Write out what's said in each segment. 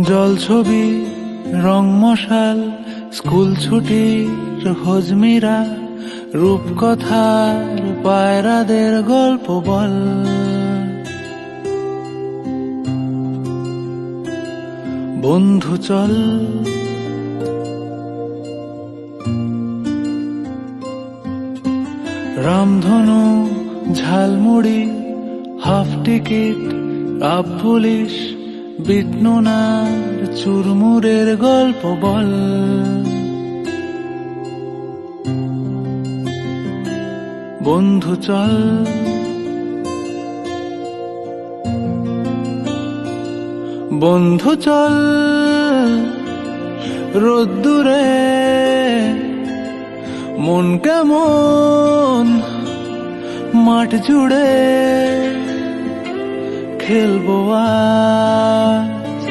জল ছবি রং মশাল স্কুল ছুটির হজমিরা রূপকথার পায়রাদের গল্প বল। বন্ধু চল রামধনু jhalmuri half ticket up police বিটনুনার চুরমুরের গল্প বল। বন্ধু চল বন্ধু চল রোদ্দুরে মন কেমন মাঠ জুড়ে খেলবো আজ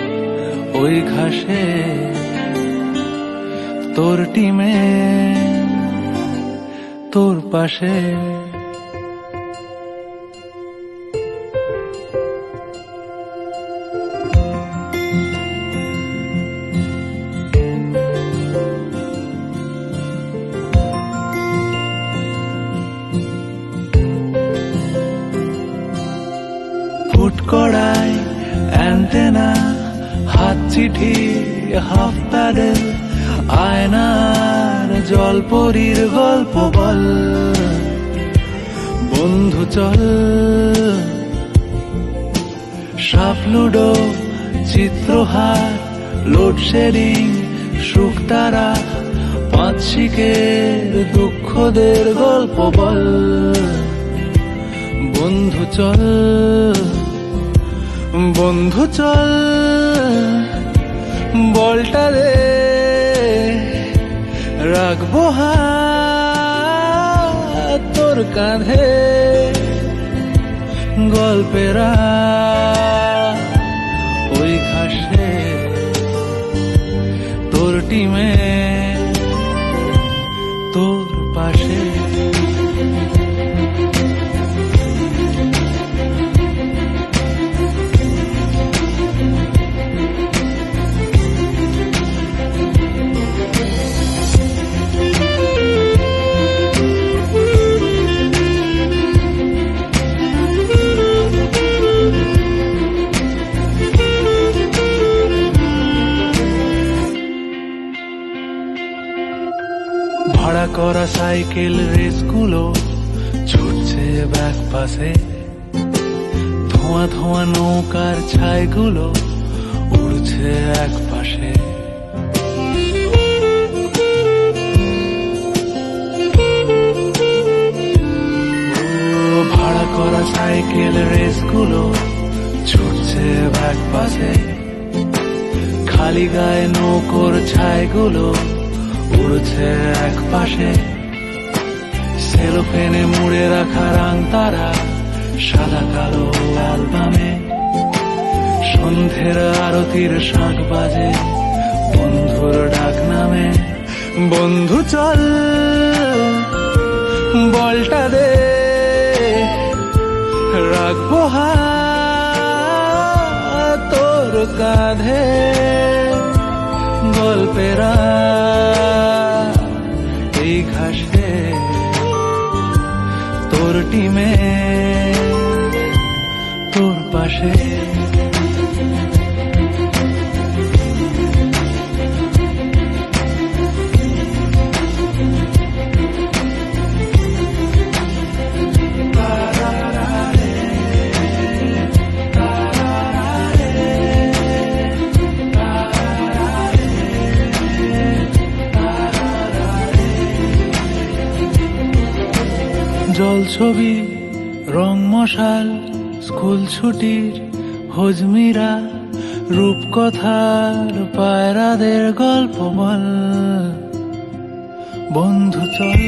ওই ঘাসে তোর টিমে তোর পাশে। কড়াই অ্যান্টেনা হাত চিঠি হাফ প্যাডেল আয়নার জলপরীর গল্প বল। বন্ধু চল সাপ লুডো চিত্রহার লোডশেডিং শুকতারা পাঁচ শিকের দুঃখদের গল্প বল। বন্ধু চল বন্ধু চল বলটা রে রাখবো হাত তোর কাঁধে গল্পেরা ওই ঘাসে তোর টিমে তোর পাশে। ভাড়া করা সাইকেল রেসগুলো ছুটছে ব্যাক পাশে, ধোঁয়া ধোঁয়া নৌকার ছাইগুলো উড়ছে এক পাশে। ভাড়া করা সাইকেল রেসগুলো ছুটছে ব্যাক পাশে, খালি গায়ে নৌকোর ছাইগুলো উড়ছে এক পাশে। সেলোফেনে মুড়ে রাখা রাং তারা সাদা কালো অ্যালবামে, সন্ধ্যের আরতির শাঁখ বাজে বন্ধুর ডাক নামে। বন্ধু চল বলটা দে রাখবো হাত তোর কাঁধে গল্পেরা এই ঘাসে তোর টিমে তোর পাশে। জল ছবি রং মশাল স্কুল ছুটির হজমিরা রূপকথার পায়রাদের গল্প বল। বন্ধু চল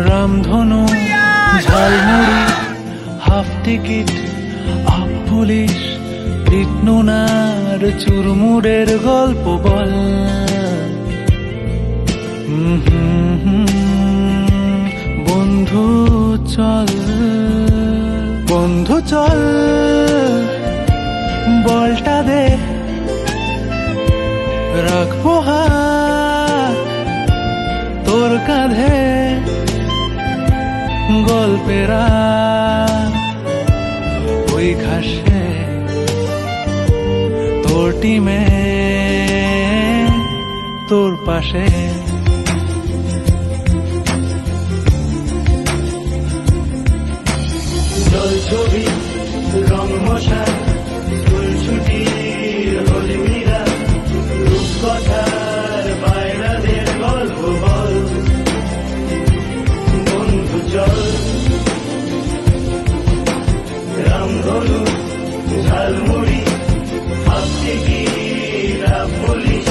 রামধনু jhalmuri half ticket up police বিটনুনার চুরমুরের গল্প বল। বন্ধু চল, বন্ধু চল, বলটা দে, রাখবো হাত তোর কাঁধে, গল্পেরা ওই ঘাসে তোর টিমে তোর পাশে। জল ছবি রং মশা ফুল ছুটির হলিমিরা রূপকথার বাইরাদের গল্প বল। বন্ধু চল, রামধনু ঝালমুড়ি ভাবতে কি রাম বলিস